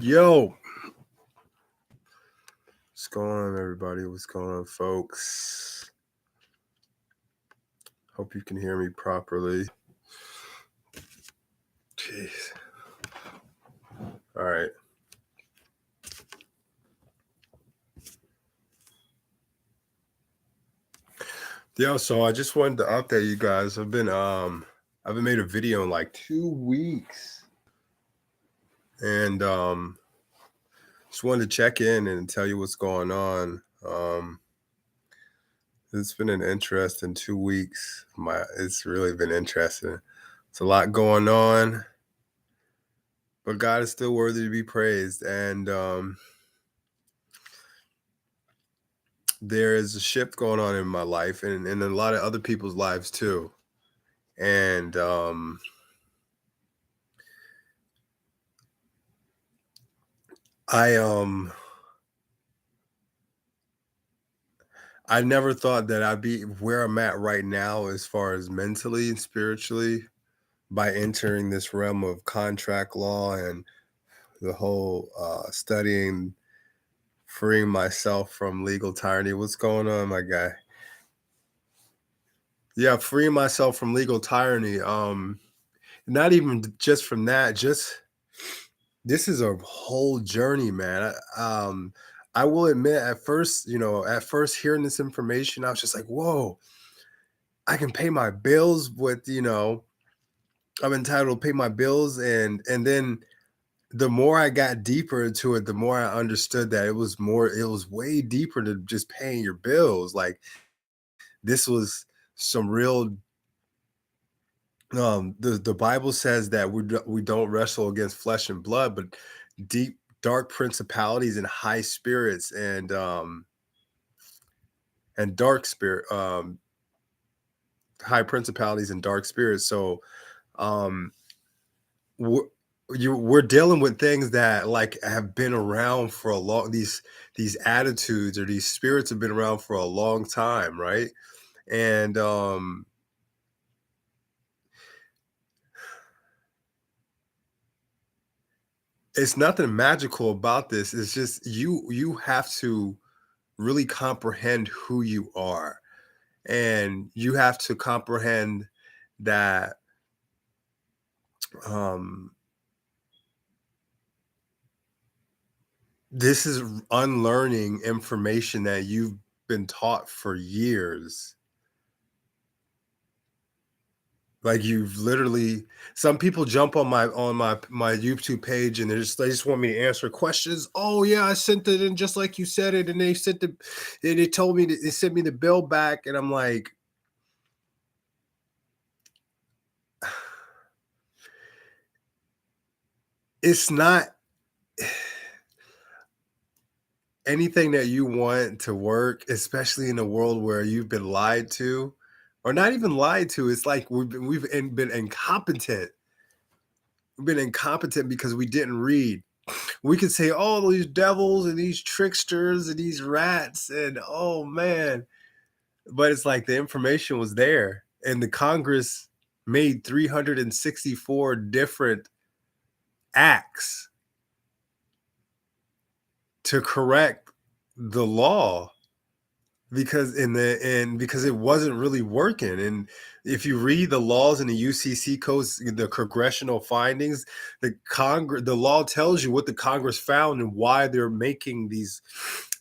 Yo, what's going on, everybody? What's going on, folks? Hope you can hear me properly. Jeez. All right. Yo, so I just wanted to update you guys. I haven't made a video in like 2 weeks. And just wanted to check in and tell you what's going on. It's been an interesting 2 weeks. It's really been interesting. It's a lot going on, but God is still worthy to be praised. And there is a shift going on in my life and in a lot of other people's lives too. And I never thought that I'd be where I'm at right now as far as mentally and spiritually by entering this realm of contract law and the whole studying, freeing myself from legal tyranny. What's going on, my guy? Yeah, freeing myself from legal tyranny. Not even just from that, just this is a whole journey, man. I will admit, at first hearing this information, I was just like, "Whoa, I can pay my bills with, I'm entitled to pay my bills," and then the more I got deeper into it, the more I understood that it was way deeper than just paying your bills. Like this was some real. The Bible says that we don't wrestle against flesh and blood, but deep dark principalities and high spirits and dark spirit high principalities and dark spirits. So um we're, we're dealing with things that like have been around for a long these attitudes or these spirits have been around for a long time, right? And it's nothing magical about this. It's just you have to really comprehend who you are, and you have to comprehend that um this is unlearning information that you've been taught for years. Like you've literally some people jump on my YouTube page and they just want me to answer questions. Oh yeah, I sent it in just like you said it, and they told me that they sent me the bill back, and I'm like, it's not anything that you want to work, especially in a world where you've been lied to, or not even lied to. It's like been incompetent. We've been incompetent because we didn't read. We could say, "Oh, these devils and these tricksters and these rats," and oh man, but it's like the information was there, and the Congress made 364 different acts to correct the law because it wasn't really working. And if you read the laws in the UCC codes, the congressional findings, the law tells you what the Congress found and why they're making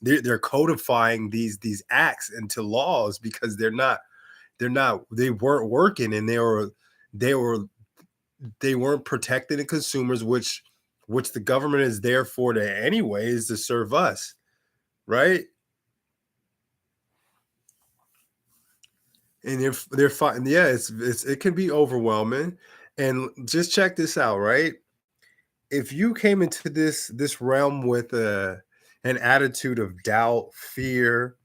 they're codifying these acts into laws because they weren't working, and they were they weren't protecting the consumers, which the government is there for to anyways, to serve us, right? And they're fine. Yeah, it can be overwhelming. And just check this out, right? If you came into this realm with an attitude of doubt, fear,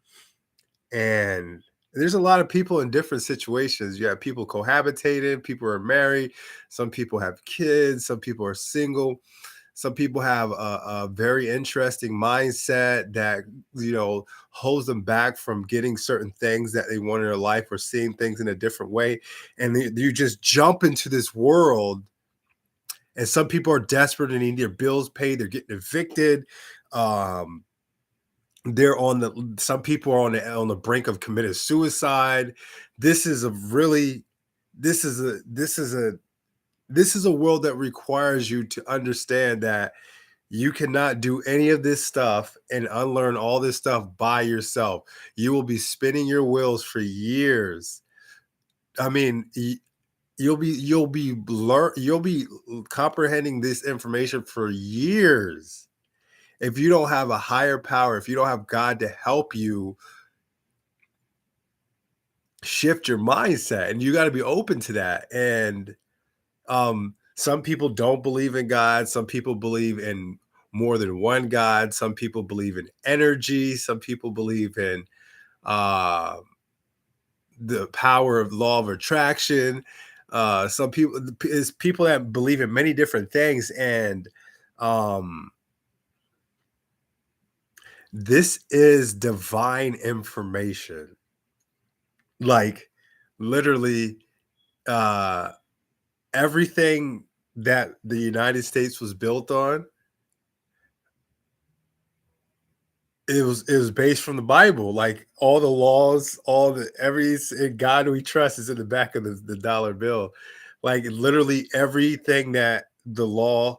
and there's a lot of people in different situations. You have people cohabitating, people are married, some people have kids, some people are single. Some people have a very interesting mindset that holds them back from getting certain things that they want in their life or seeing things in a different way, and you just jump into this world And some people are desperate and need their bills paid. They're getting evicted. Um, they're on the some people are on the brink of committing suicide. This is a really this is a this is a this is a world that requires you to understand that you cannot do any of this stuff and unlearn all this stuff by yourself. You will be spinning your wheels for years. I mean, you'll be comprehending this information for years if you don't have a higher power, if you don't have God to help you shift your mindset, and you got to be open to that. And some people don't believe in God, some people believe in more than one God, some people believe in energy, some people believe in uh the power of law of attraction. Some people is people that believe in many different things, and um this is divine information. Like, literally, uh everything that the United States was built on, it was based from the Bible. Like, all the laws, all the every in God we trust is in the back of the dollar bill. Like, literally everything that the law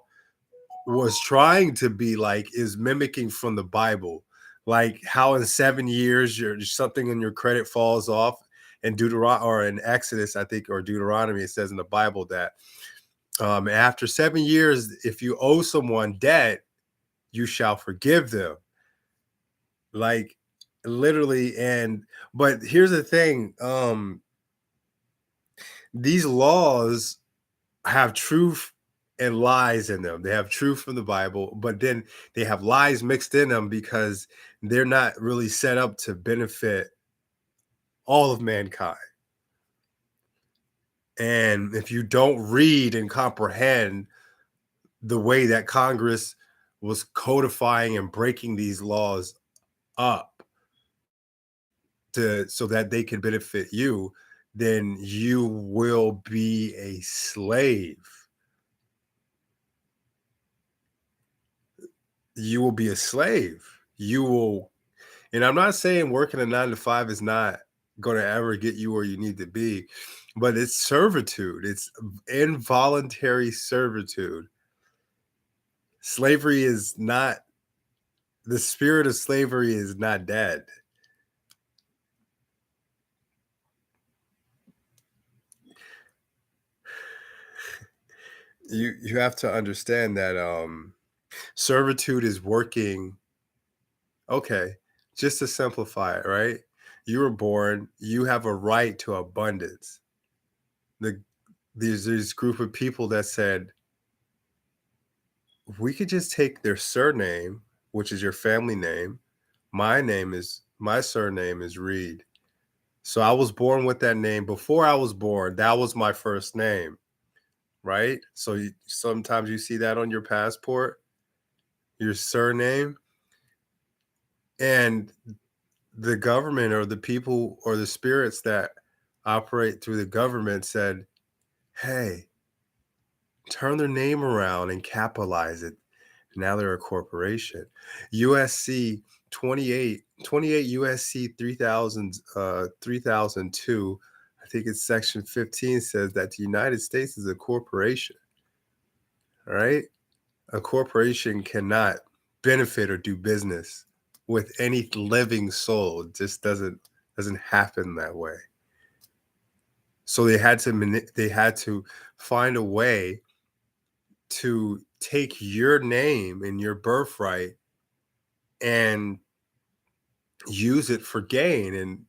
was trying to be like is mimicking from the Bible. Like how in 7 years something in your credit falls off. In Deuteronomy or in Exodus, I think, or Deuteronomy, it says in the Bible that after 7 years, if you owe someone debt, you shall forgive them. Like, literally. And but here's the thing, these laws have truth and lies in them. They have truth from the Bible, but then they have lies mixed in them because they're not really set up to benefit all of mankind. And if you don't read and comprehend the way that Congress was codifying and breaking these laws up to so that they can benefit you, then you will be a slave. You will be a slave. You will, and I'm not saying working a 9 to 5 is not going to ever get you where you need to be, but it's servitude. It's involuntary servitude. Slavery is not, the spirit of slavery is not dead. You have to understand that servitude is working. Okay, just to simplify it, right? You were born, you have a right to abundance. The there's this group of people that said, we could just take their surname, which is your family name. My surname is Reed. So I was born with that name. Before I was born, that was my first name, right? So sometimes you see that on your passport, your surname, and the government or the people or the spirits that operate through the government said, hey, turn their name around and capitalize it. Now they're a corporation. USC 28 USC 3000, 3002, I think it's section 15, says that the United States is a corporation. All right. A corporation cannot benefit or do business with any living soul. It just doesn't happen that way. So they had to find a way to take your name and your birthright and use it for gain. And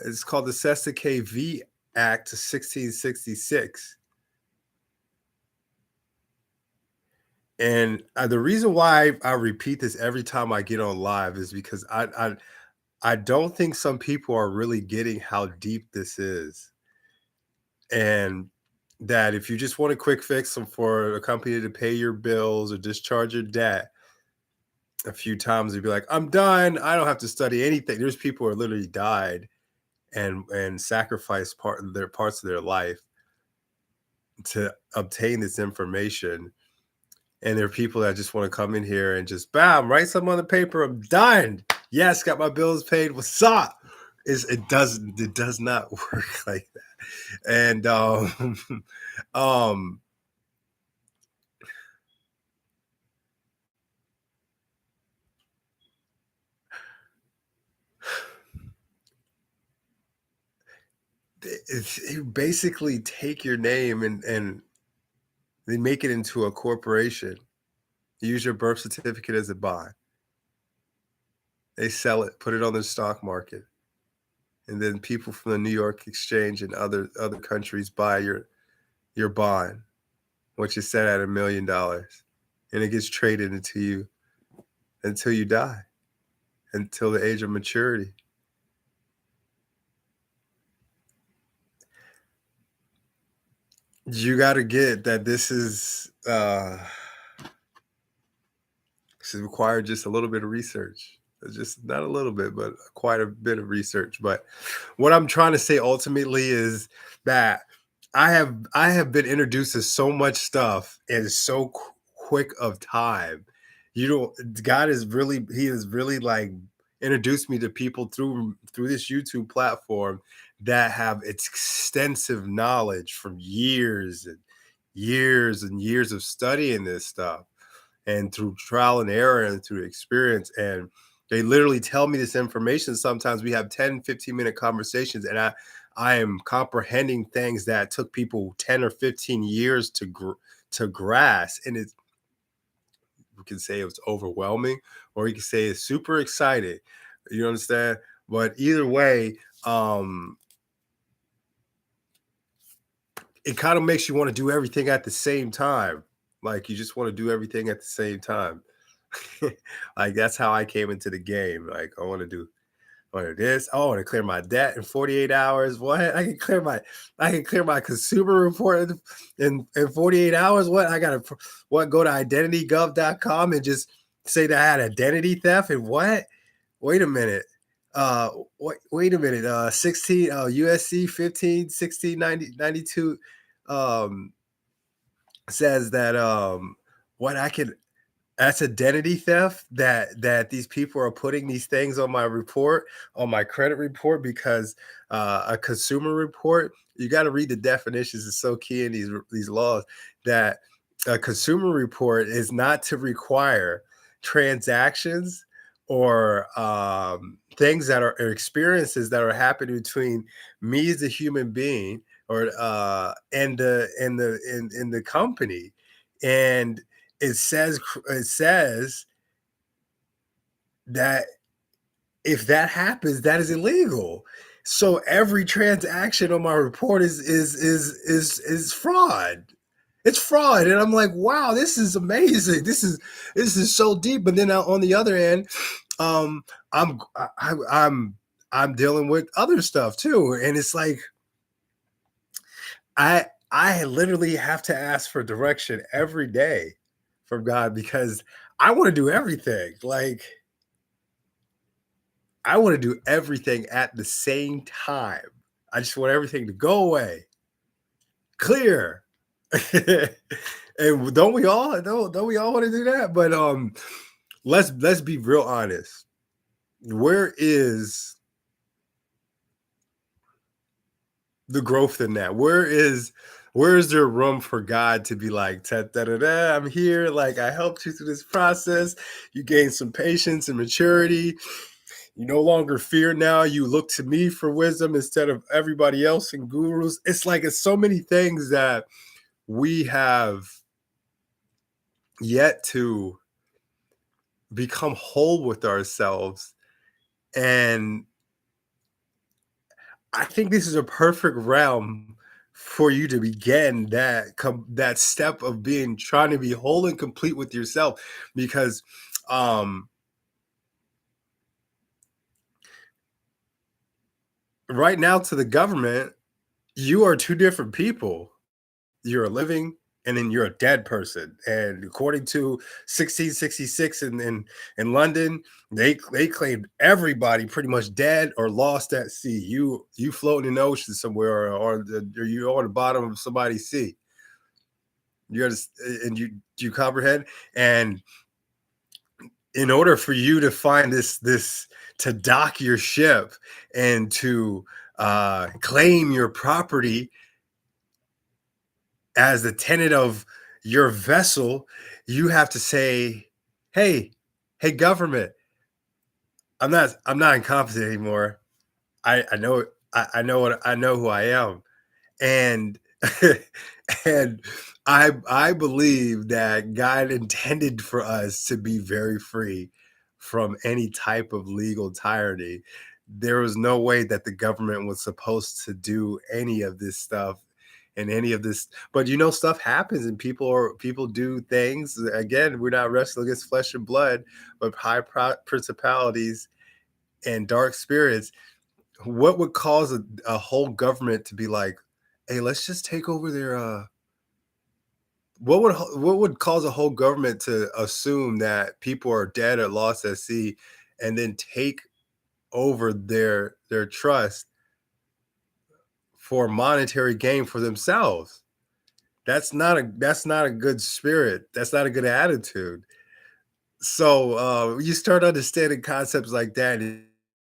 it's called the Cestui V Act of 1666. And the reason why I repeat this every time I get on live is because I don't think some people are really getting how deep this is. And that if you just want a quick fix for a company to pay your bills or discharge your debt, a few times they'd be like, I'm done. I don't have to study anything. There's people who are literally died and sacrificed parts of their life to obtain this information. And there are people that just want to come in here and just bam, write something on the paper. I'm done. Yes, got my bills paid. What's up? It does not work like that. And um they basically take your name and they make it into a corporation. Use your birth certificate as a bond. They sell it, put it on the stock market, and then people from the New York Exchange and other countries buy your bond, which is set at $1 million, and it gets traded into you until you die, until the age of maturity. You got to get that this is required just a little bit of research. It's just not a little bit, but quite a bit of research. But what I'm trying to say ultimately is that I have been introduced to so much stuff in so quick of time. You don't God is really he has really like introduced me to people through this YouTube platform that have extensive knowledge from years and years and years of studying this stuff and through trial and error and through experience. And they literally tell me this information. Sometimes we have 10, 15 minute conversations, and I am comprehending things that took people 10 or 15 years to grasp. And it's you can say it was overwhelming, or you can say it's super excited. You understand? But either way, it kind of makes you want to do everything at the same time. Like you just want to do everything at the same time. Like that's how I came into the game. Like I want to do this. Oh, I want to clear my debt in 48 hours. What? I can clear my consumer report in 48 hours. What? I gotta go to identitygov.com and just say that I had identity theft and what? Wait a minute. Wait a minute. 16 USC 15 16 90 92 um says that what I can that's identity theft that these people are putting these things on my report, on my credit report, because a consumer report, you got to read the definitions. It's so key in these laws that a consumer report is not to require transactions or things that are or experiences that are happening between me as a human being or and the company. And it says that if that happens, that is illegal. So every transaction on my report is fraud. It's fraud, and I'm like, wow, this is amazing. This is so deep. But then on the other end, um, I'm I'm dealing with other stuff too, and it's like I literally have to ask for direction every day from God because I want to do everything. Like I want to do everything at the same time. I just want everything to go away, clear. And don't we all want to do that? But let's be real honest. Where is the growth in that? Where is there room for God to be like, da, da, da, da, I'm here, like I helped you through this process. You gain some patience and maturity. You no longer fear now. You look to me for wisdom instead of everybody else and gurus. It's like it's so many things that we have yet to become whole with ourselves. And I think this is a perfect realm for you to begin that step of being trying to be whole and complete with yourself because um right now to the government you are two different people. You're a living and then you're a dead person. And according to 1666 in London, they claimed everybody pretty much dead or lost at sea. You floating in the ocean somewhere or you're on the bottom of somebody's sea. and you comprehend? And in order for you to find this to dock your ship and to claim your property as the tenant of your vessel, you have to say, "Hey, hey, government, I'm not incompetent anymore. I know I know who I am." And and I believe that God intended for us to be very free from any type of legal tyranny. There was no way that the government was supposed to do any of this stuff and any of this, but stuff happens and people do things. Again, we're not wrestling against flesh and blood, but principalities and dark spirits. What would cause a whole government to be like, "Hey, let's just take over their what would cause a whole government to assume that people are dead or lost at sea and then take over their trust for monetary gain for themselves? That's not a good spirit. That's not a good attitude. So you start understanding concepts like that,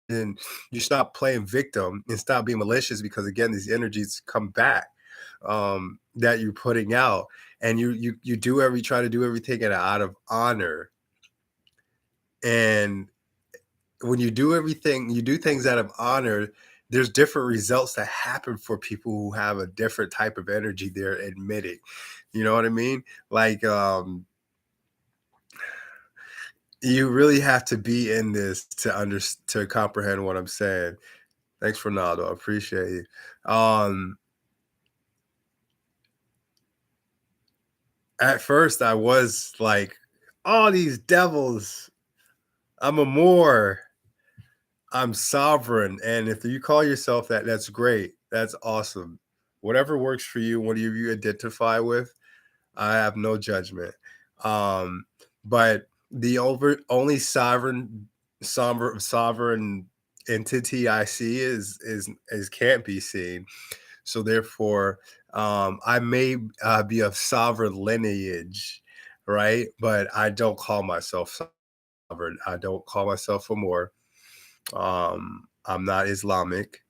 and you stop playing victim and stop being malicious, because again, these energies come back that you're putting out, and you try to do everything out of honor. And when you do things out of honor, there's different results that happen for people who have a different type of energy they're admitting. You know what I mean? Like you really have to be in this to comprehend what I'm saying. Thanks, Ronaldo. I appreciate you. At first, I was like, "All these devils, I'm a Moor, I'm sovereign." And if you call yourself that, that's great. That's awesome. Whatever works for you, whatever you identify with, I have no judgment. Um, but the only sovereign entity I see is can't be seen. So therefore, I may be of sovereign lineage, right? But I don't call myself sovereign. I don't call myself a Moor. I'm not Islamic.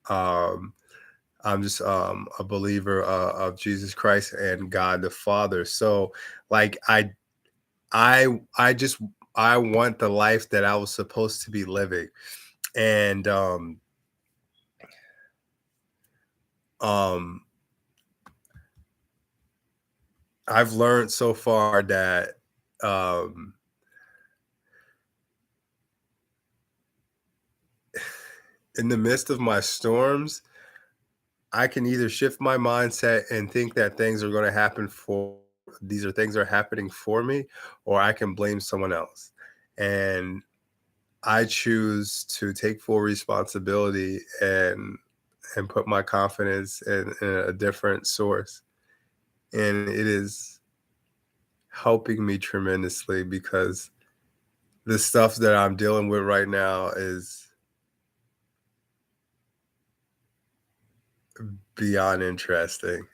Um, I'm just a believer of Jesus Christ and God the Father. So, like, I just I want the life that I was supposed to be living, and um, I've learned so far that um, in the midst of my storms, I can either shift my mindset and think that things are going to happen for these are things are happening for me, or I can blame someone else. And I choose to take full responsibility and put my confidence in a different source. And it is helping me tremendously, because the stuff that I'm dealing with right now is beyond interesting.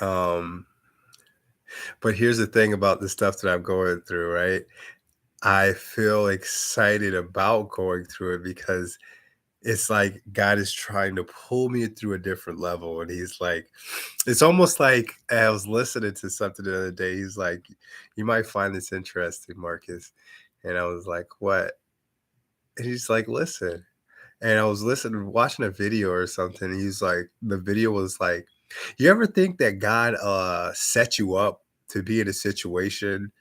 Um, but here's the thing about the stuff that I'm going through, right? I feel excited about going through it, because it's like God is trying to pull me through a different level. And he's like, it's almost like I was listening to something the other day. He's like, "You might find this interesting, Marcus." And I was like, "What?" And he's like, "Listen." And I was listening, watching a video or something. And he's like, the video was like, "You ever think that God set you up to be in a situation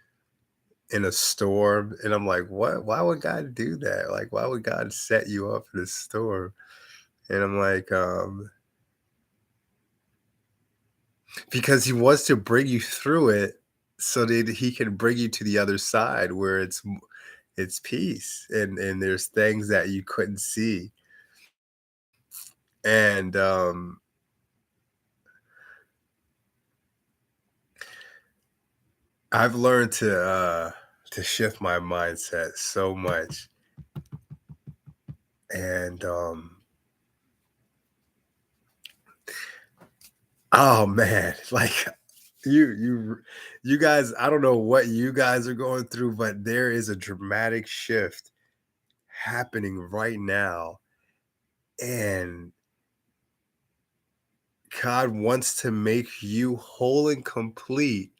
in a storm?" And I'm like, "What? Why would God do that? Like, why would God set you up in a storm?" And I'm like, because he wants to bring you through it so that he can bring you to the other side where it's peace, and there's things that you couldn't see. And I've learned to shift my mindset so much. And Oh man, like you you guys, I don't know what you guys are going through, but there is a dramatic shift happening right now, and God wants to make you whole and complete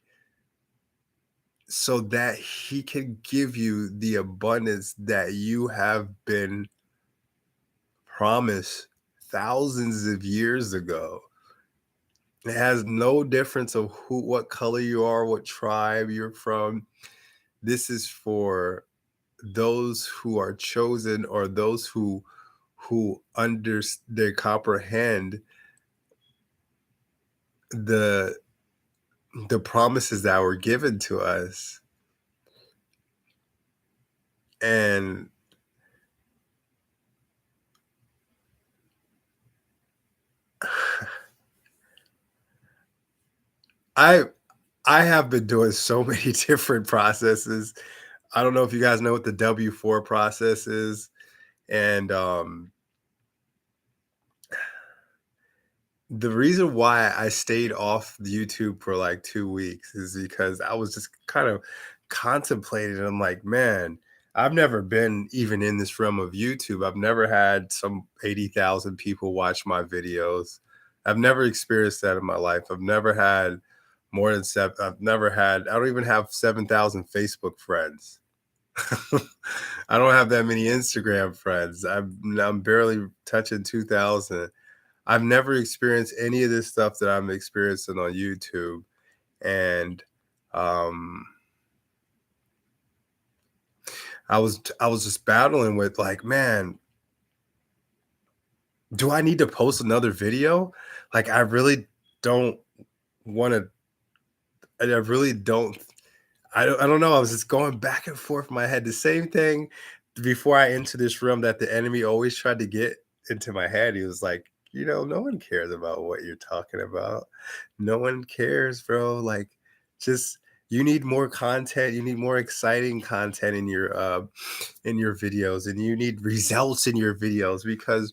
so that he can give you the abundance that you have been promised thousands of years ago. It has no difference of who, what color you are, what tribe you're from. This is for those who are chosen, or those who under they comprehend the the promises that were given to us. And I I have been doing so many different processes. I don't know if you guys know what the W4 process is. And the reason why I stayed off YouTube for like 2 weeks is because I was just kind of contemplating. I'm like, man, I've never been even in this realm of YouTube. I've never had some 80,000 people watch my videos. I've never experienced that in my life. I've never had more than seven. I've never had, I don't even have 7,000 Facebook friends. I don't have that many Instagram friends. I'm barely touching 2,000. I've never experienced any of this stuff that I'm experiencing on YouTube, and um, I was just battling with like, man, do I need to post another video? Like, I really don't want to. I really don't. I don't know. I was just going back and forth in my head. The same thing before I entered this room that the enemy always tried to get into my head. He was like, no one cares about what you're talking about. No one cares, bro. Like, just you need more content. You need more exciting content in your videos, and you need results in your videos because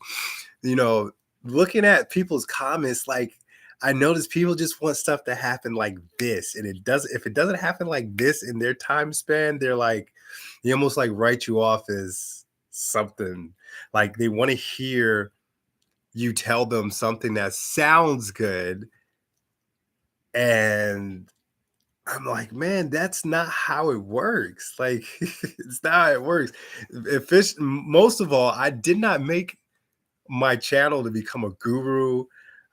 you know, looking at people's comments, like I notice people just want stuff to happen like this, and it doesn't. If it doesn't happen like this in their time span, they're like, they almost like write you off as something. Like they want to hear you tell them something that sounds good, and I'm like, man, that's not how it works. Like, it's not how it works. Most of all, I did not make my channel to become a guru.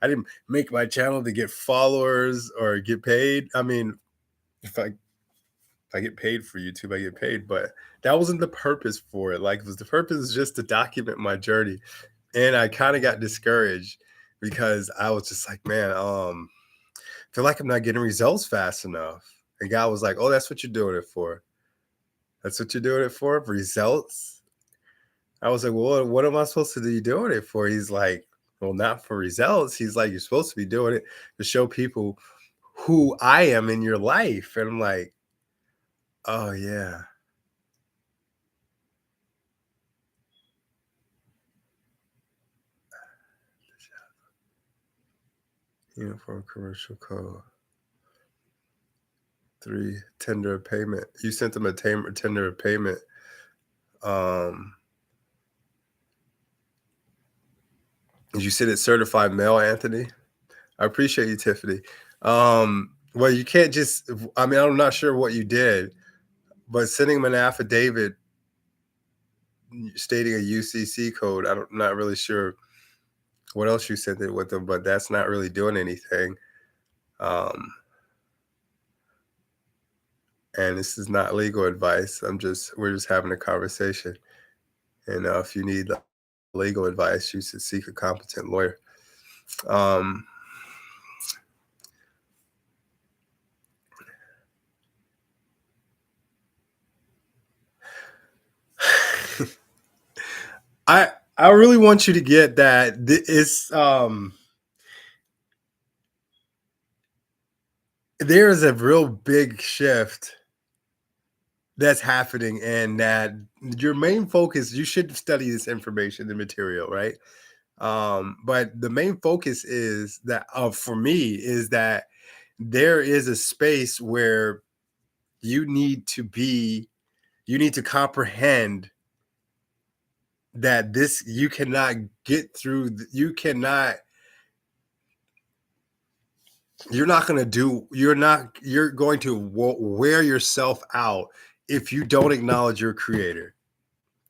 I didn't make my channel to get followers or get paid. I mean, if I get paid for YouTube, I get paid, but that wasn't the purpose for it. Like, it was the purpose is just to document my journey. And I kind of got discouraged because I was just like, man, feel like I'm not getting results fast enough. And God was like, oh, that's what you're doing it for. That's what you're doing it for? Results? I was like, well, what am I supposed to be doing it for? He's like, well, not for results. He's like, you're supposed to be doing it to show people who I am in your life. And I'm like, oh, yeah. Uniform commercial code. 3, tender of payment. You sent them a tender of payment. Um, you said it's certified mail, Anthony. I appreciate you, Tiffany. Well, you can't just, I mean, I'm not sure what you did, but sending them an affidavit stating a UCC code, I'm not really sure what else you sent it with them, but that's not really doing anything. Um, and this is not legal advice. We're just having a conversation. And if you need legal advice, you should seek a competent lawyer. Um, I really want you to get that it's there is a real big shift that's happening, and that your main focus, you should study this information, the material, right? But the main focus is that for me is that there is a space where you need to be, you need to comprehend that this you cannot get through. You cannot. You're not going to do. You're not. You're going to wear yourself out if you don't acknowledge your creator.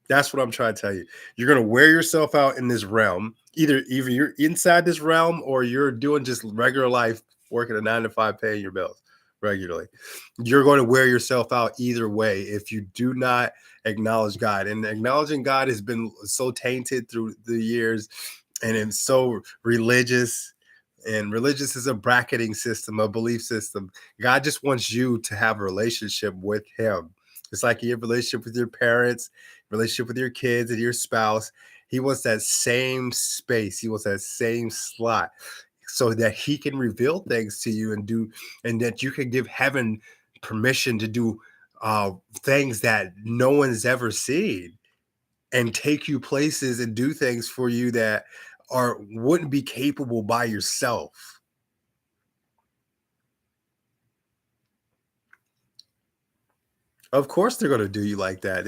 That's what I'm trying to tell you. You're going to wear yourself out in this realm. Either you're inside this realm or you're doing just regular life, working a 9 to 5, paying your bills regularly. You're going to wear yourself out either way if you do not acknowledge God. And acknowledging God has been so tainted through the years, and it's so religious. And religious is a bracketing system, a belief system. God just wants you to have a relationship with Him. It's like you have a relationship with your parents, relationship with your kids and your spouse. He wants that same space. He wants that same slot so that He can reveal things to you and that you can give heaven permission to do things that no one's ever seen, and take you places and do things for you that wouldn't be capable by yourself. Of course they're gonna do you like that.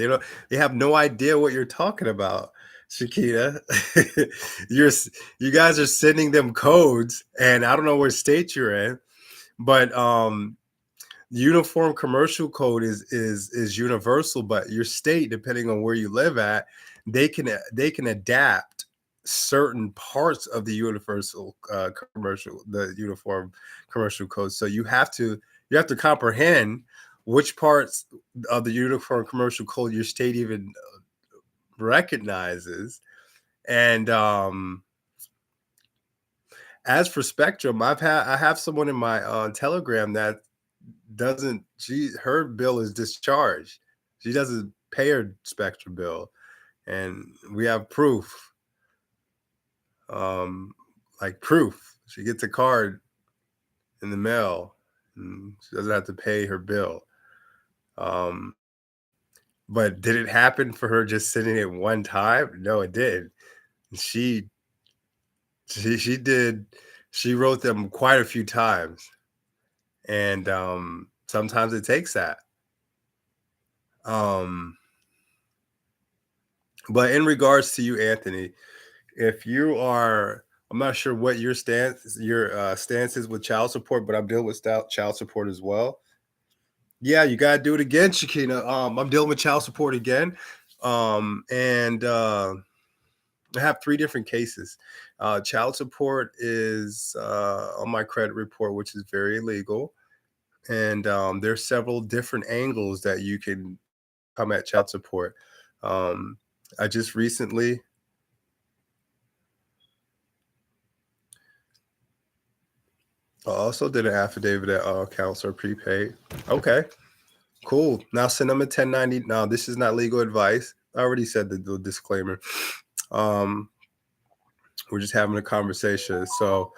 They have no idea what you're talking about, Shakita. You're you guys are sending them codes, and I don't know what state you're in, but uniform commercial code is universal, but your state, depending on where you live at, they can adapt certain parts of the universal the uniform commercial code. So you have to comprehend which parts of the uniform commercial code your state even recognizes. And as for Spectrum, I have someone in my Telegram that doesn't she her bill is discharged. She doesn't pay her Spectrum bill, and we have proof. Um, like proof. She gets a card in the mail, and she doesn't have to pay her bill. Um, but did it happen for her just sending it one time? No, it did. She she did. She wrote them quite a few times, and sometimes it takes that. Um, but in regards to you, Anthony, if you are, I'm not sure what your stance is with child support, but I'm dealing with child support as well. Yeah, you gotta do it again, Shakina. I'm dealing with child support again. And I have three different cases. Child support is on my credit report, which is very illegal. And there's several different angles that you can come at child support. Um, I just recently also did an affidavit that all accounts are prepaid. Okay, cool. Now send them a 1090. Now, this is not legal advice. I already said the disclaimer. Um, we're just having a conversation. So,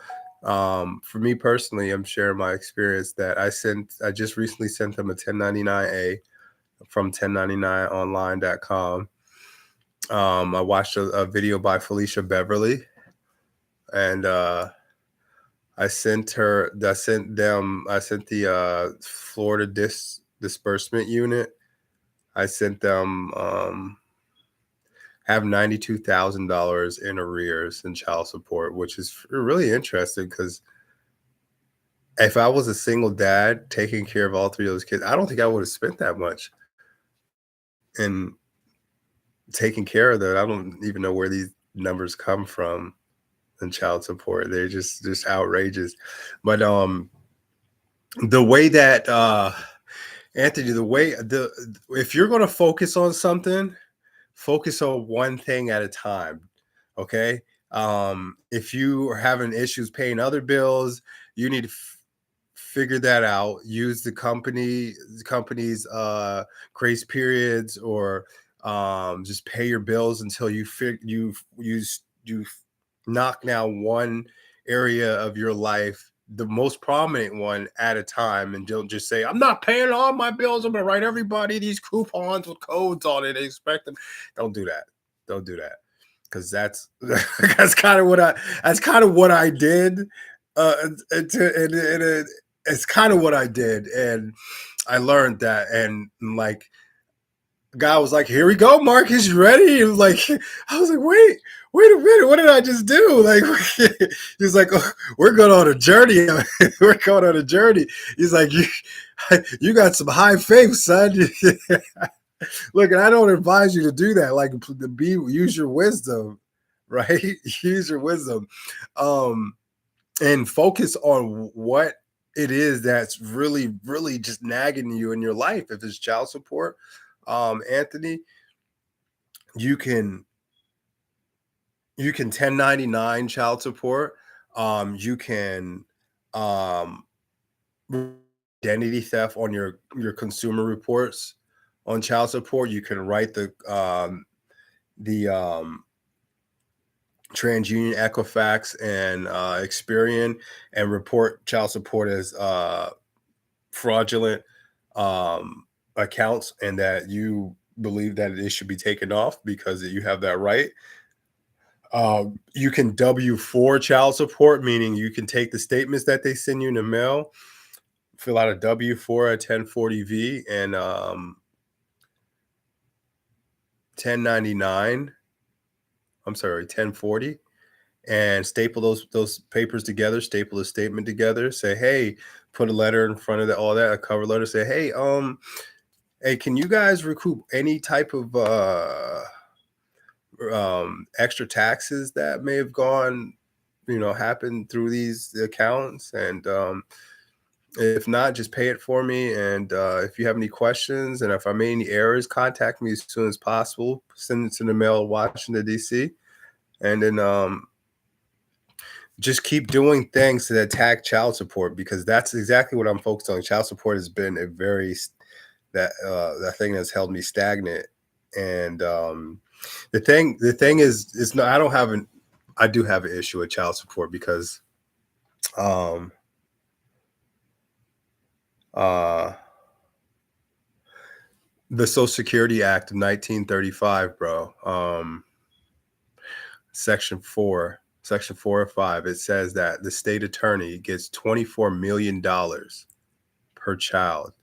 for me personally, I'm sharing my experience that I just recently sent them a 1099A from 1099online.com. I watched a video by Felicia Beverly, and I sent the Florida disbursement unit. I sent them have $92,000 in arrears in child support, which is really interesting because if I was a single dad taking care of all three of those kids, I don't think I would have spent that much in taking care of that. I don't even know where these numbers come from in child support. They're just outrageous. But the way that Anthony, the way the if you're going to focus on something, focus on one thing at a time. Okay. If you are having issues paying other bills, you need to figure that out. Use the company's grace periods, or just pay your bills until you knock down one area of your life, the most prominent one at a time, and don't just say, I'm not paying all my bills. I'm gonna write everybody these coupons with codes on it and expect them. Don't do that. Don't do that. because that's that's kind of what I did. It's kind of what I did, and I learned that, and like guy was like, "Here we go, Marcus, you ready?" He was like, I was like, wait a minute, what did I just do? Like, he was like, oh, "We're going on a journey. We're going on a journey." He's like, "You got some high faith, son." Look, and I don't advise you to do that. Like, use your wisdom, right? Use your wisdom, um, and focus on what it is that's really, really just nagging you in your life. If it's child support, Anthony, you can 1099 child support. You can um, identity theft on your consumer reports on child support. You can write the TransUnion, Equifax, and Experian, and report child support as fraudulent accounts, and that you believe that it should be taken off because you have that right. You can W-4 child support, meaning you can take the statements that they send you in the mail, fill out a W-4, a 1040V, and 1099. I'm sorry, 1040, and staple those papers together. Staple the statement together. Say, hey, put a letter in front of all that, a cover letter. Say, hey, can you guys recoup any type of extra taxes that may have gone, happened through these accounts? And if not, just pay it for me. And if you have any questions, and if I made any errors, contact me as soon as possible. Send it to the mail, Washington, D.C. And then just keep doing things to attack child support, because that's exactly what I'm focused on. Child support has been a very that thing that's held me stagnant. And the thing is, it's not. I do have an issue with child support because um uh the Social Security Act of 1935, bro. Section 4 or 5, it says that the state attorney gets $24 million per child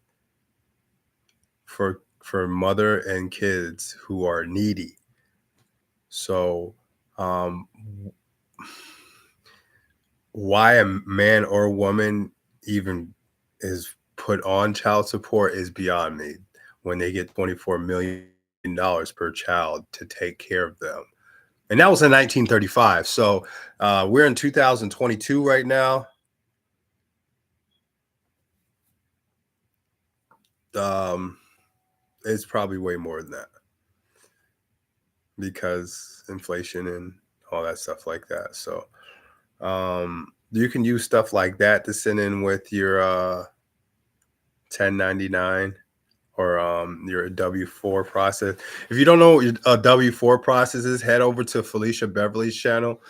for mother and kids who are needy. So why a man or woman even is put on child support is beyond me, when they get $24 million per child to take care of them. And that was in 1935. So we're in 2022 right now. It's probably way more than that, because inflation and all that stuff like that. So you can use stuff like that to send in with your 1099 or your W-4 process. If you don't know what your W-4 process is, head over to Felicia Beverly's channel.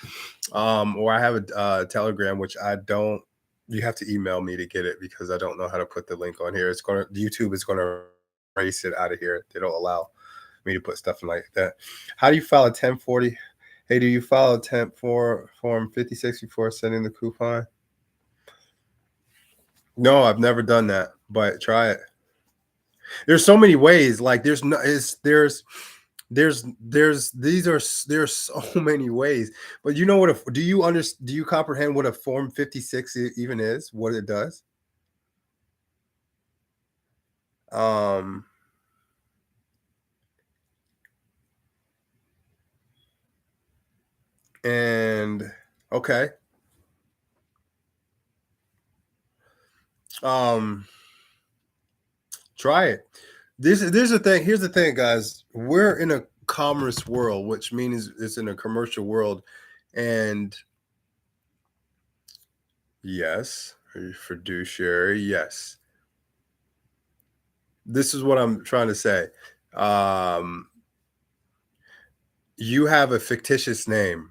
Or I have a Telegram, which I don't. You have to email me to get it, because I don't know how to put the link on here. YouTube is gonna erase it out of here. They don't allow me to put stuff in like that. How do you file a 1040? Hey, do you file a temp for form 56 before sending the coupon? No, I've never done that, but try it. There's so many ways. Like there's no, it's there's so many ways. But you know what? Do you comprehend what a form 56 even is? What it does? Um, and okay. Um, Try it. There's the thing. Here's the thing, guys. We're in a commerce world, which means it's in a commercial world. And yes, fiduciary. Yes, this is what I'm trying to say. Um, you have a fictitious name.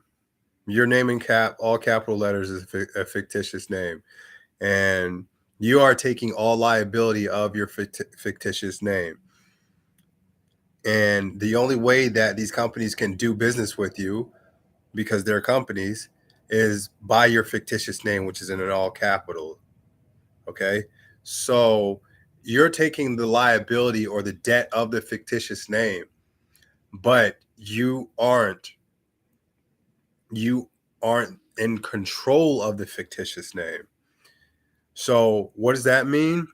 Your name in all capital letters is a fictitious name, and you are taking all liability of your fictitious name. And the only way that these companies can do business with you because they're companies, is by your fictitious name, which is in an all capital. Okay. So you're taking the liability or the debt of the fictitious name, but you aren't in control of the fictitious name. So what does that mean?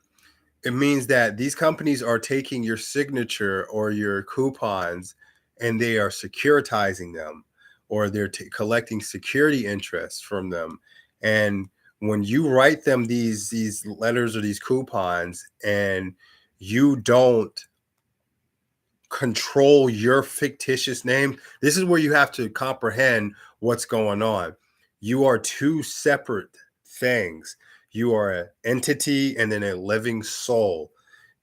It means that these companies are taking your signature or your coupons and they are securitizing them, or they're collecting security interest from them. And when you write them these letters or these coupons and you don't control your fictitious name, this is where you have to comprehend what's going on. You are two separate things. You are an entity and then a living soul.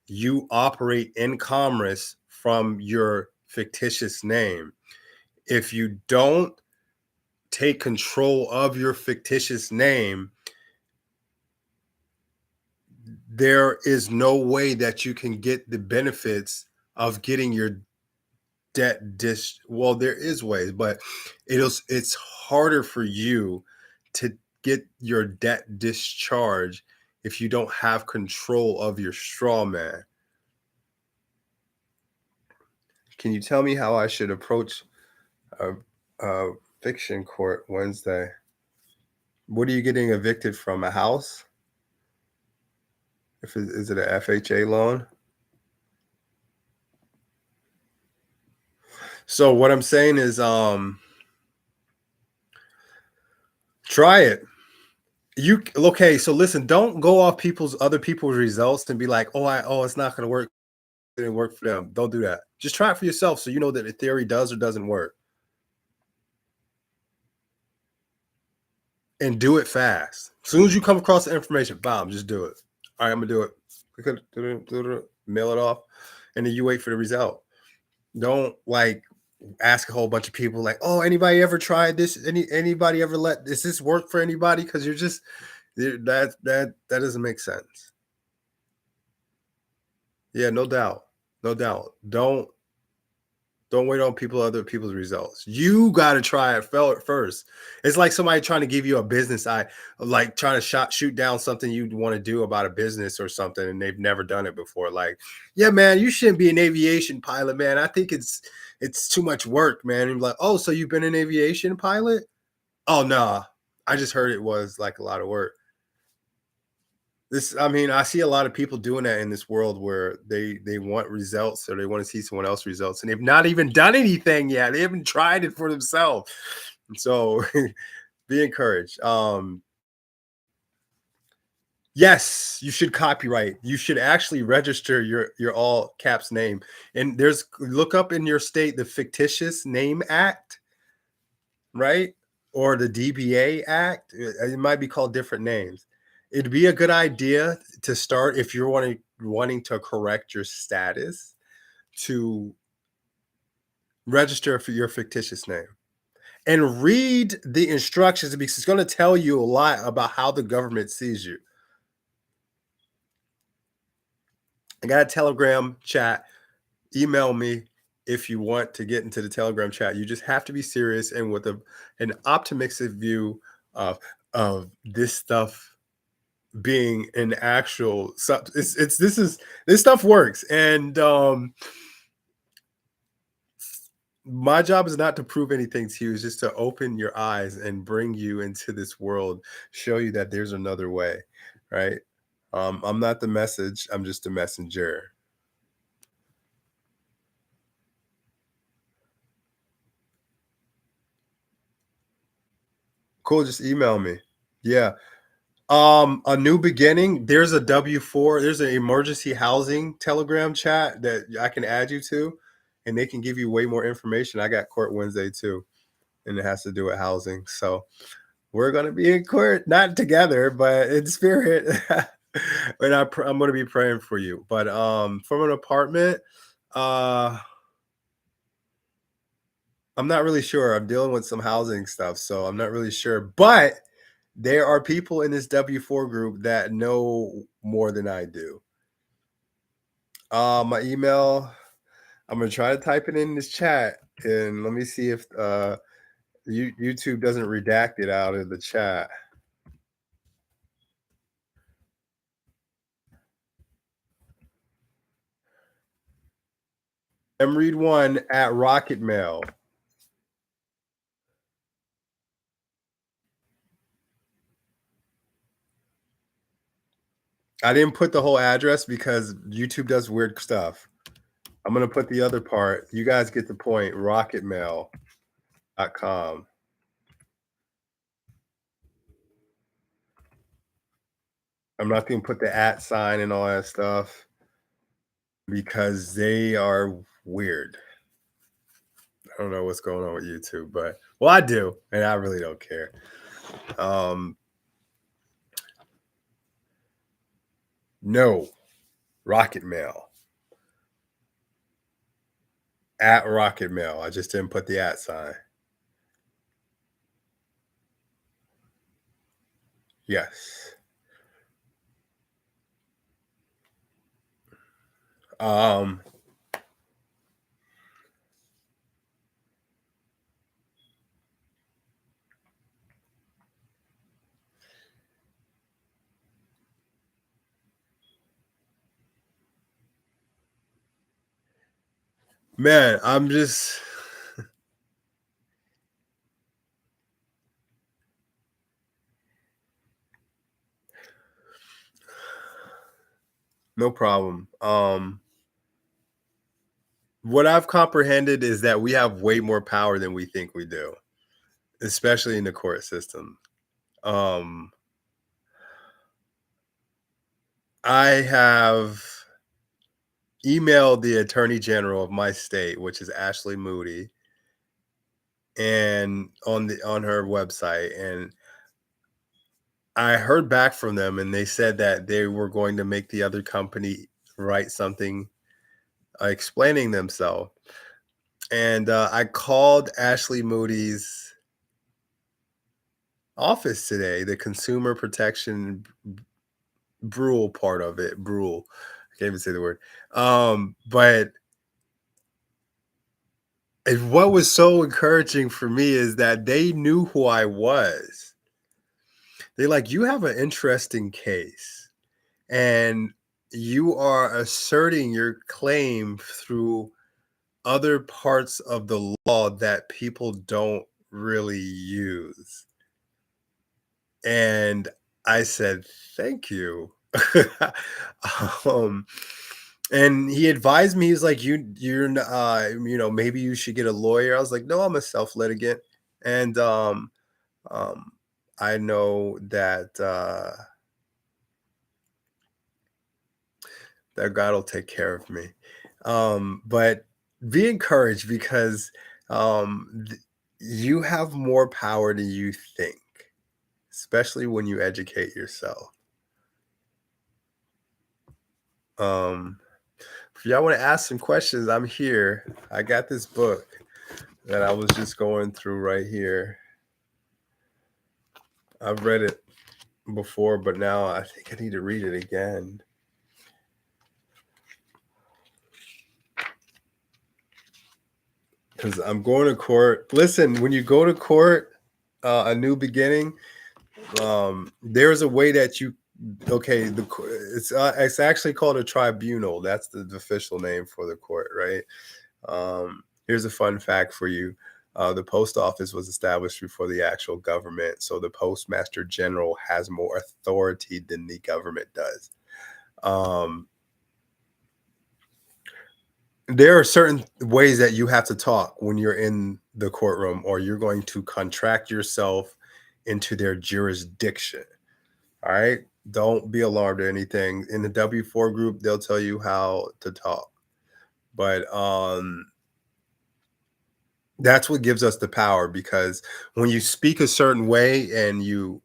You operate in commerce from your fictitious name. If you don't take control of your fictitious name, there is no way that you can get the benefits of getting your debt dish. Well, there is ways, but it's harder for you to get your debt discharged if you don't have control of your straw man. Can you tell me how I should approach a, a fiction court Wednesday? What are you getting evicted from? A house? Is it a FHA loan? So what I'm saying is, try it. You okay? So listen, don't go off other people's results and be like, it's not going to work. It didn't work for them. Don't do that. Just try it for yourself, so you know that the theory does or doesn't work, and do it fast. As soon as you come across the information, bomb, just do it. All right, I'm gonna do it. Mail it off, and then you wait for the result. Don't like ask a whole bunch of people like, oh, anybody ever tried this? Anybody ever does this work for anybody? Because you're just that doesn't make sense. Yeah, no doubt. No doubt. Don't wait on other people's results. You got to try it first. It's like somebody trying to give you a business like trying to shoot down something you want to do about a business or something, and they've never done it before. Like, yeah, man, you shouldn't be an aviation pilot, man. I think it's too much work, man. And you're like, oh, so you've been an aviation pilot? Oh no, I just heard it was like a lot of work. I mean, I see a lot of people doing that in this world where they want results or they want to see someone else results, and they've not even done anything yet. They haven't tried it for themselves. And so be encouraged. Yes, you should copyright. You should actually register your all caps name. And look up in your state the Fictitious Name Act, right? Or the DBA Act. It might be called different names. It'd be a good idea to start if you're wanting to correct your status to register for your fictitious name and read the instructions because it's going to tell you a lot about how the government sees you. I got a Telegram chat. Email me if you want to get into the Telegram chat. You just have to be serious and with an optimistic view of this stuff being an actual this stuff works. And my job is not to prove anything to you, it's just to open your eyes and bring you into this world, show you that there's another way, right? I'm not the message, I'm just a messenger. Cool, just email me. Yeah. A new beginning. There's a W4, there's an emergency housing Telegram chat that I can add you to, and they can give you way more information. I got court Wednesday too, and it has to do with housing. So we're gonna be in court, not together, but in spirit. And I'm gonna be praying for you. But from an apartment, uh, I'm not really sure. I'm dealing with some housing stuff, so I'm not really sure. But there are people in this W4 group that know more than I do. My email, I'm gonna try to type it in this chat and let me see if YouTube doesn't redact it out of the chat. mread1 at Rocket Mail. I didn't put the whole address because YouTube does weird stuff. I'm gonna put the other part. You guys get the point. Rocketmail.com. I'm not gonna put the at sign and all that stuff because they are weird. I don't know what's going on with YouTube, but well, I do, and I really don't care. No, Rocket Mail at Rocket Mail. I just didn't put the at sign. Yes. Um, man, I'm just no problem. What I've comprehended is that we have way more power than we think we do, especially in the court system. Um, I have emailed the attorney general of my state, which is Ashley Moody, and on her website, and I heard back from them, and they said that they were going to make the other company write something explaining themselves. And I called Ashley Moody's office today, the consumer protection Brule part of it. Brule. I can't even say the word. But and what was so encouraging for me is that they knew who I was. They're like, you have an interesting case, and you are asserting your claim through other parts of the law that people don't really use. And I said, thank you. um, and he advised me, he's like, maybe you should get a lawyer. I was like, no, I'm a self-litigant. And um, I know that God will take care of me. But be encouraged because you have more power than you think, especially when you educate yourself. If y'all want to ask some questions, I'm here. I got this book that I was just going through right here. I've read it before, but now I think I need to read it again. Because I'm going to court. Listen, when you go to court, a new beginning, there's a way that you it's actually called a tribunal. That's the official name for the court, right? Here's a fun fact for you. The post office was established before the actual government, so the postmaster general has more authority than the government does. There are certain ways that you have to talk when you're in the courtroom, or you're going to contract yourself into their jurisdiction. All right. Don't be alarmed or anything. In the W4 group, they'll tell you how to talk. But that's what gives us the power, because when you speak a certain way and you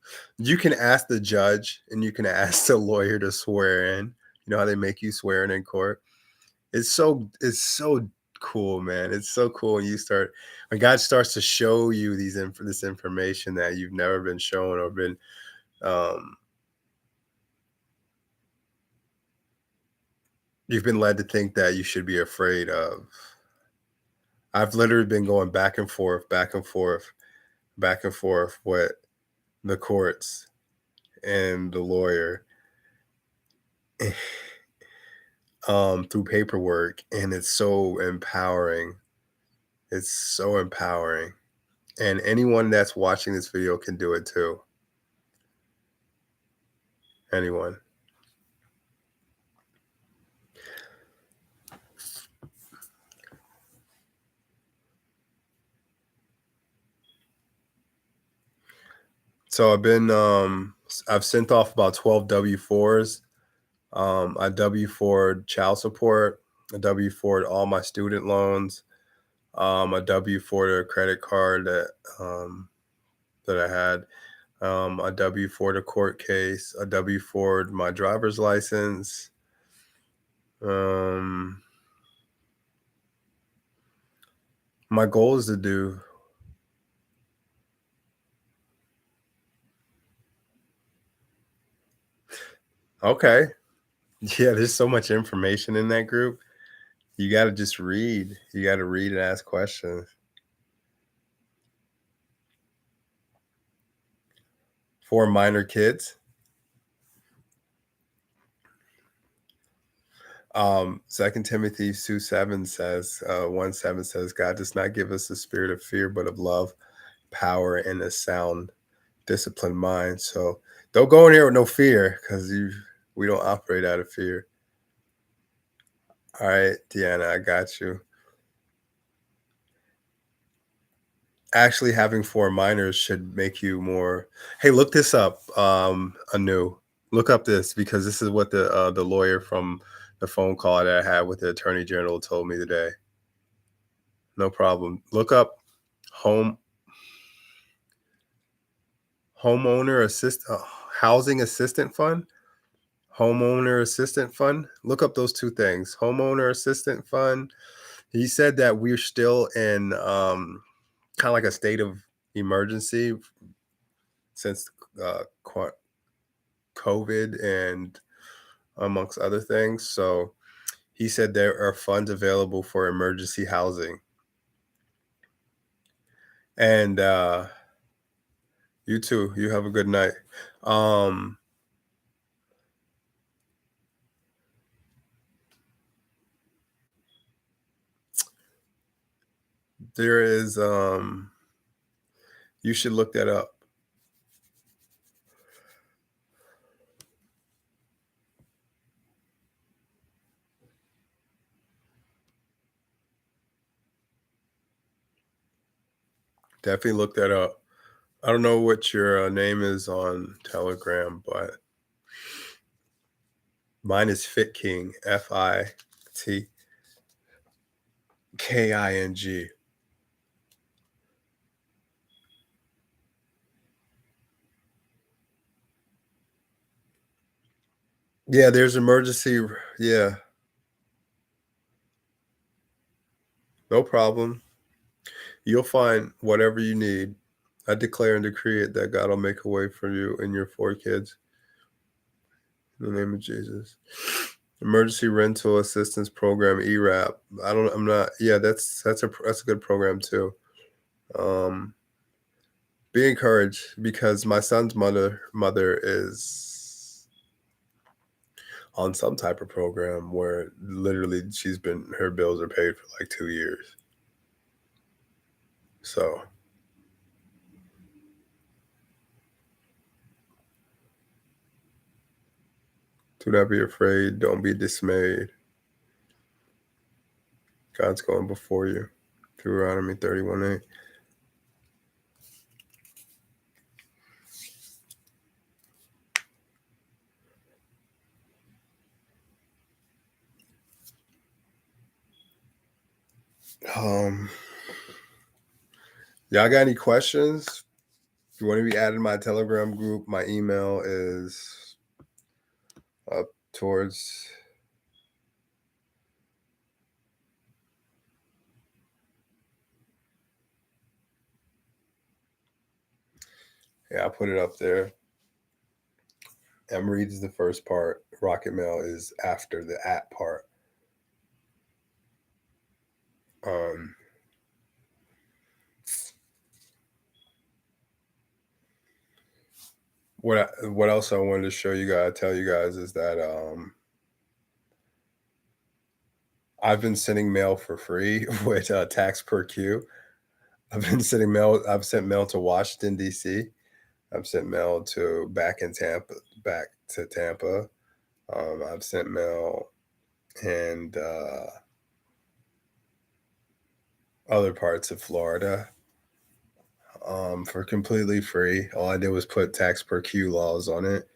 can ask the judge and you can ask the lawyer to swear in. You know how they make you swear in court? It's so cool, man. It's so cool when God starts to show you this information that you've never been shown or been um you've been led to think that you should be afraid of. I've literally been going back and forth, back and forth. back and forth with the courts and the lawyer through paperwork, and it's so empowering. It's so empowering. And anyone that's watching this video can do it too. Anyone. So I've sent off about 12 W-4s. I W-4'd child support, I W-4'd all my student loans, a W-4'd a credit card that I had, a W-4'd a court case, a W-4'd my driver's license. My goal is to do. Okay. Yeah, there's so much information in that group. You got to just read. You got to read and ask questions. For minor kids. 2 Timothy 2:7 says, 1:7 says, God does not give us the spirit of fear, but of love, power, and a sound, disciplined mind. So don't go in here with no fear, because we don't operate out of fear. All right, Deanna, I got you. Actually, having 4 minors should make you more. Hey, look this up, Anu. Look up this, because this is what the lawyer from the phone call that I had with the attorney general told me today. No problem. Look up home homeowner assist housing assistant fund, homeowner assistant fund. Look up those two things. Homeowner assistant fund. He said that we're still in kind of like a state of emergency since COVID and amongst other things. So he said there are funds available for emergency housing. And you too. You have a good night. Um, there is you should look that up. Definitely look that up. I don't know what your name is on Telegram, but mine is Fit King, FITKING. Yeah, there's emergency. Yeah, no problem. You'll find whatever you need. I declare and decree it that God will make a way for you and your 4 kids. In the name of Jesus. Emergency Rental Assistance Program, ERAP. I'm not. Yeah, that's a good program too. Be encouraged, because my son's mother is on some type of program where literally her bills are paid for like 2 years. So do not be afraid. Don't be dismayed. God's going before you. Deuteronomy 31:8. Um, y'all got any questions? If you want to be added to my Telegram group, my email is up towards. Yeah, I put it up there. MRead is the first part. Rocket Mail is after the at part. Um, What else I wanted to show you guys, tell you guys is that I've been sending mail for free with tax per queue. I've sent mail to Washington D.C. I've sent mail to back to Tampa. I've sent mail and other parts of Florida for completely free. All I did was put tax per queue laws on it.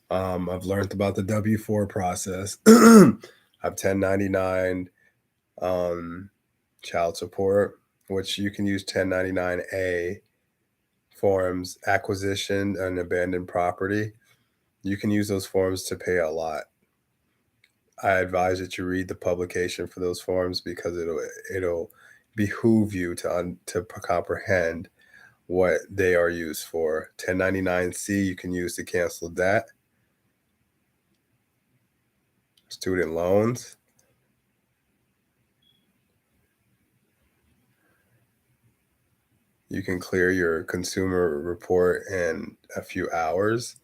I've learned about the W-4 process. I've 1099 child support, which you can use 1099-A forms, acquisition and abandoned property. You can use those forms to pay a lot. I advise that you read the publication for those forms because it'll behoove you to comprehend what they are used for. 1099-C you can use to cancel debt, student loans. You can clear your consumer report in a few hours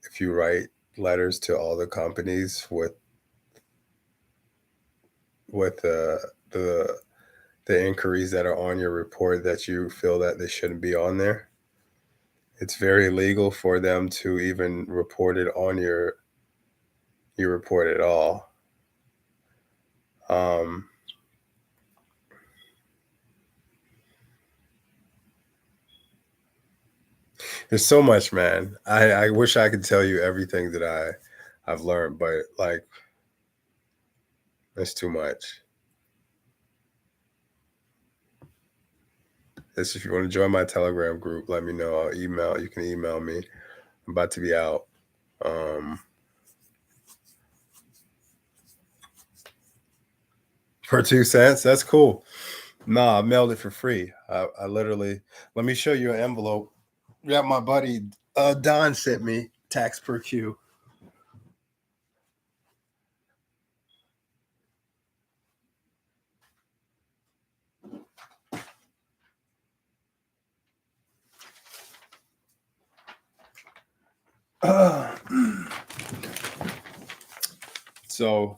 if you write letters to all the companies with the inquiries that are on your report that you feel that they shouldn't be on there. It's very legal for them to even report it on your report at all. There's so much, man. I wish I could tell you everything that I've learned, but like it's too much. This if you want to join my Telegram group, let me know. I'll email. You can email me. I'm about to be out. For 2 cents, that's cool. Nah, I mailed it for free. I literally let me show you an envelope. Yeah, my buddy Don sent me tax per queue. So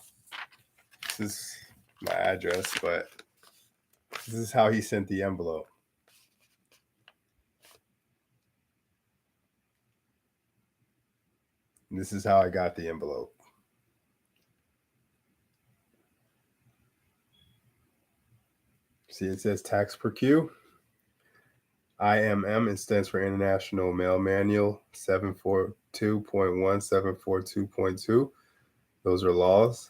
this is my address, but this is how he sent the envelope. And this is how I got the envelope. See, it says tax per queue. IMM, it stands for International Mail Manual 742.1, 742.2. Those are laws.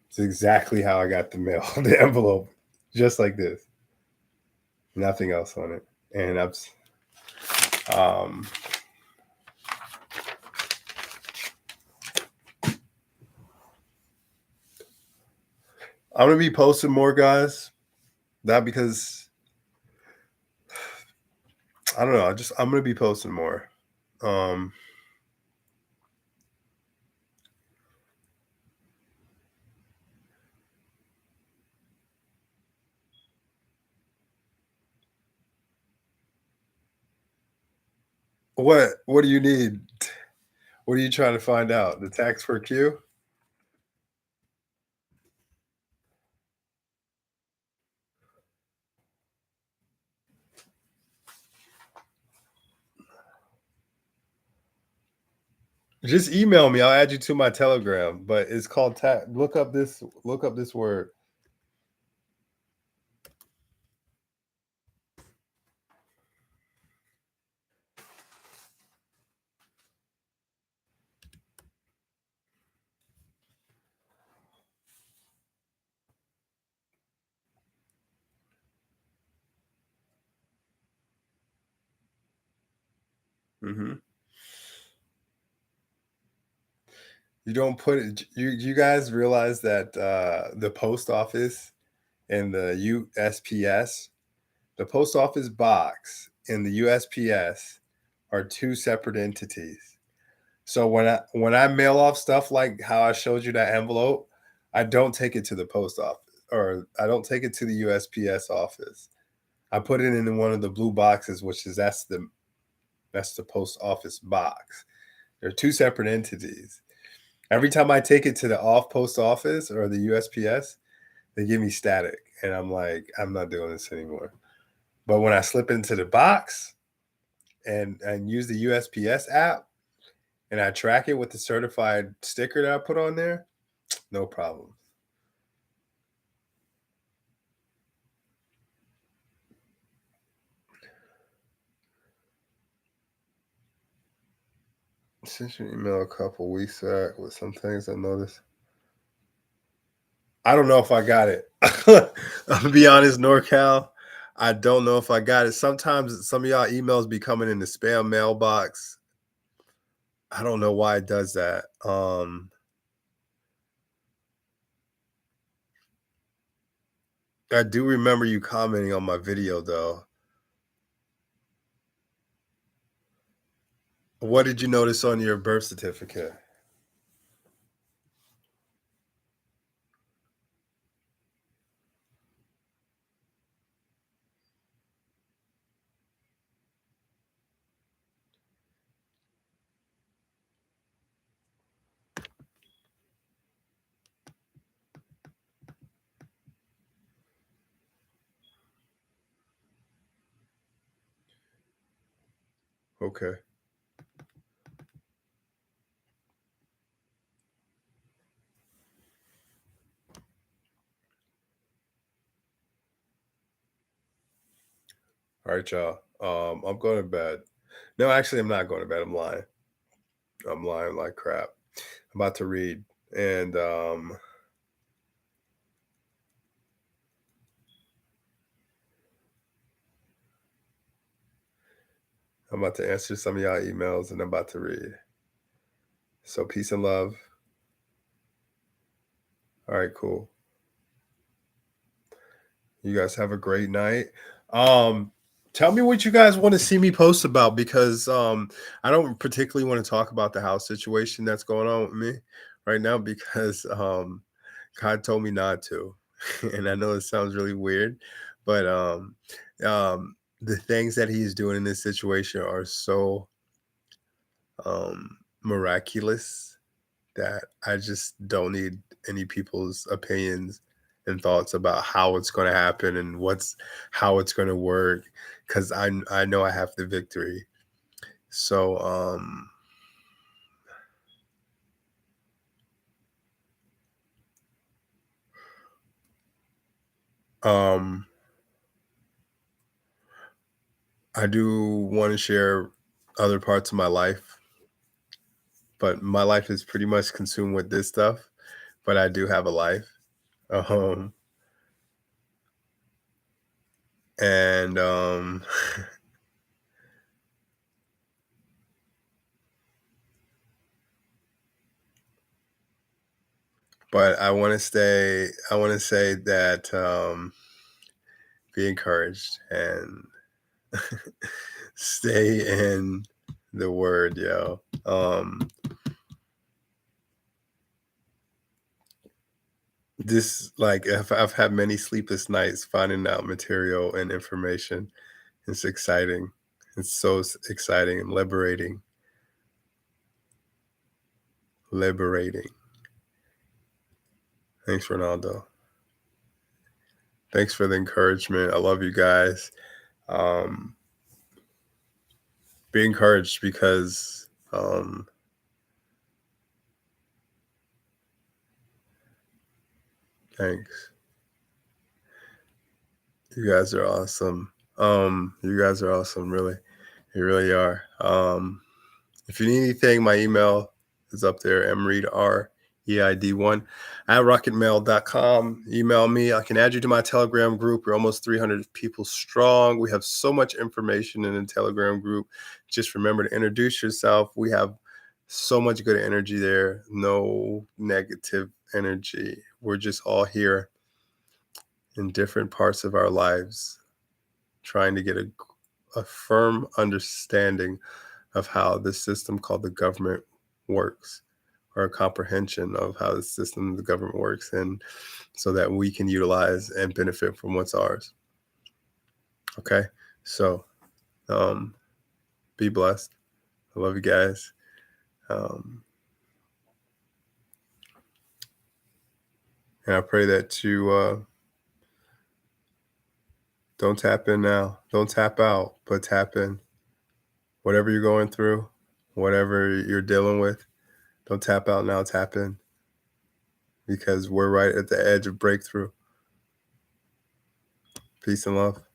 It's exactly how I got the mail, the envelope, just like this. Nothing else on it. And I'm gonna be posting more, guys. Not because I don't know. I'm gonna be posting more. What do you need? What are you trying to find out? The tax per queue? Just email me. I'll add you to my Telegram. But it's called tax. Look up this. Look up this word. Mm-hmm. You don't put it. You guys realize that the post office and the USPS, the post office box and the USPS are two separate entities. So when I mail off stuff like how I showed you that envelope, I don't take it to the post office or I don't take it to the USPS office. I put it in one of the blue boxes, which is that's the post office box. They're two separate entities. Every time I take it to the off post office or the USPS, they give me static, and I'm like, I'm not doing this anymore. But when I slip into the box and use the USPS app and I track it with the certified sticker that I put on there, no problem. Sent you an email a couple weeks back with some things I noticed. I don't know if I got it. I'll be honest, NorCal. I don't know if I got it. Sometimes some of y'all emails be coming in the spam mailbox. I don't know why it does that. I do remember you commenting on my video though. What did you notice on your birth certificate? Okay. All right, y'all. I'm going to bed. No, actually, I'm not going to bed. I'm lying. I'm lying like crap. I'm about to read, and I'm about to answer some of y'all emails, and I'm about to read. So peace and love. All right, cool. You guys have a great night. Um, Tell me what you guys want to see me post about because I don't particularly want to talk about the house situation that's going on with me right now because God told me not to. And I know it sounds really weird, but the things that he's doing in this situation are so miraculous that I just don't need any people's opinions and thoughts about how it's going to happen and how it's going to work because I know I have the victory. So um I do want to share other parts of my life, but my life is pretty much consumed with this stuff. But I do have a life. Um and but I want to say that be encouraged and stay in the word, yo. This like I've had many sleepless nights finding out material and information. It's exciting. It's so exciting and liberating. Liberating. Thanks, Ronaldo. Thanks for the encouragement. I love you guys. Um, be encouraged because thanks. You guys are awesome. You guys are awesome, really. You really are. If you need anything, my email is up there, mreidreid1 at rocketmail.com. Email me. I can add you to my Telegram group. We're almost 300 people strong. We have so much information in the Telegram group. Just remember to introduce yourself. We have so much good energy there, no negative energy. We're just all here in different parts of our lives trying to get a firm understanding of how this system called the government works or a comprehension of how the system of the government works and so that we can utilize and benefit from what's ours. Okay. So be blessed. I love you guys. Um, and I pray that you don't tap in now. Don't tap out, but tap in. Whatever you're going through, whatever you're dealing with, don't tap out now, tap in. Because we're right at the edge of breakthrough. Peace and love.